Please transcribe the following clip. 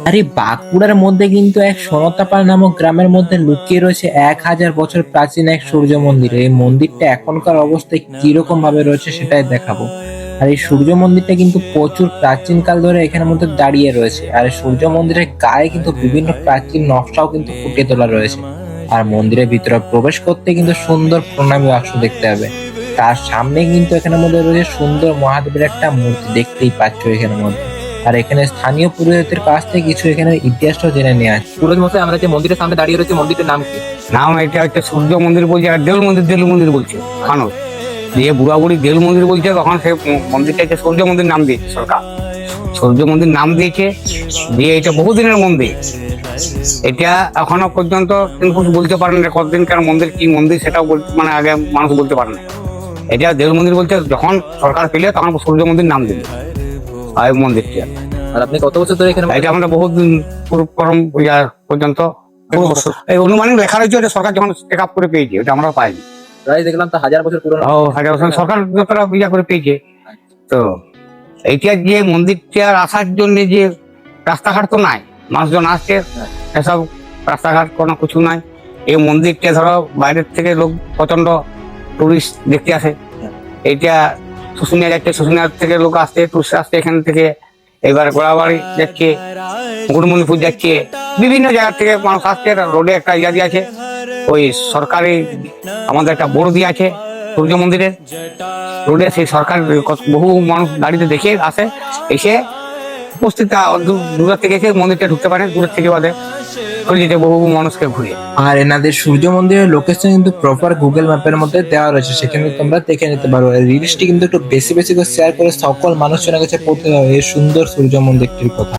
আর এই বাঁকুড়ার মধ্যে কিন্তু এক সনতাপাড়া নামক গ্রামের মধ্যে লুকিয়ে রয়েছে 1000 বছর প্রাচীন এক সূর্য মন্দির। এই মন্দিরটা এখনকার অবস্থায় কিরকম ভাবে রয়েছে সেটাই দেখাবো। আর এই সূর্য মন্দিরটা কিন্তু প্রচুর প্রাচীন কাল ধরে এখানের মধ্যে দাঁড়িয়ে রয়েছে। আর এই সূর্য মন্দিরের গায়ে কিন্তু বিভিন্ন প্রাচীন নকশাও কিন্তু ফুটিয়ে তোলা রয়েছে। আর মন্দিরের ভিতরে প্রবেশ করতে কিন্তু সুন্দর প্রণামী বাক্স দেখতে হবে। তার সামনে কিন্তু এখানের মধ্যে রয়েছে সুন্দর মহাদেবের একটা মূর্তি, দেখতেই পাচ্ছ এখানের মধ্যে। আর এখানে স্থানীয় পুরোহিতের কাছ থেকে কিছু এখানের ইতিহাসটাও জেনে নেওয়া আছে। পুরোহিত মশাই, আমরা যে মন্দিরের সামনে দাঁড়িয়ে রয়েছে, মন্দিরটার নাম কি? নাম এটা হচ্ছে সূর্য মন্দির বলছে, আর দেউল মন্দির বলছে মানুষ। দিয়ে বুড়াবুড়ি দেউল মন্দির বলছে, তখন সেই মন্দিরটাকে সূর্য মন্দির নাম দিয়েছে সরকার। সূর্য মন্দির নাম দিয়েছে, দিয়ে এটা বহুদিনের মন্দির। এটা এখনো পর্যন্ত কিন্তু বলতে পারেন না কতদিনকার মন্দির, কি মন্দির সেটাও মানে আগে মানুষ বলতে পারে না। এটা দেউল মন্দির বলছে, যখন সরকার পেলে তখন সূর্য মন্দির নাম দিল আর এই মন্দিরটা। আর আপনি কত বছর ধরে এখানে? এটা আমরা বহুত দিন পরম পর্যন্ত এই অনুমানিক লেখা রয়েছে, ওটা সরকার যখন চেক আপ করে পেয়েছে, ওটা আমরা পাইনি। প্রায় দেখলাম তো 1000 বছর পুরনো। হাজার বছর সরকার যতটা করে পেয়েছে। তো এইটা যে মন্দিরটার আসার জন্য যে রাস্তাঘাট তো নাই, মানুষজন আসছে, এসব রাস্তাঘাট কোনো কিছু নাই। এই মন্দিরটা ধরো বাইরের থেকে লোক প্রচন্ড টুরিস্ট দেখতে আসে। এইটা শুশুনিয়া যাচ্ছে, শুশুনিয়া থেকে লোক আসছে, টুরিস্ট আসছে এখান থেকে। এবার গোড়াবাড়ি যাচ্ছে, মুকুটমণিপুর যাচ্ছে, বিভিন্ন জায়গা থেকে মানুষ আসছে। রোডে একটা ইয়া দিয়ে আছে, ওই সরকারি আমাদের একটা বোর্ড দিয়ে আছে সূর্য মন্দিরের রোডে। সেই সরকার বহু মানুষ গাড়িতে দেখে আসে, এসে উপস্থিত দূর থেকে এসে মন্দিরটা ঢুকতে পারে, দূরের থেকে বাদে যেতে বহু মানুষকে ঘুরে। আর এনাদের সূর্য মন্দিরের লোকেশন কিন্তু প্রপার গুগল ম্যাপের মধ্যে দেওয়া রয়েছে, সেখানে তোমরা দেখে নিতে পারো। রিলসটি কিন্তু একটু বেশি বেশি করে শেয়ার করে সকল মানুষজনের কাছে পৌঁছে দেওয়া এই সুন্দর সূর্য মন্দিরটির কথা।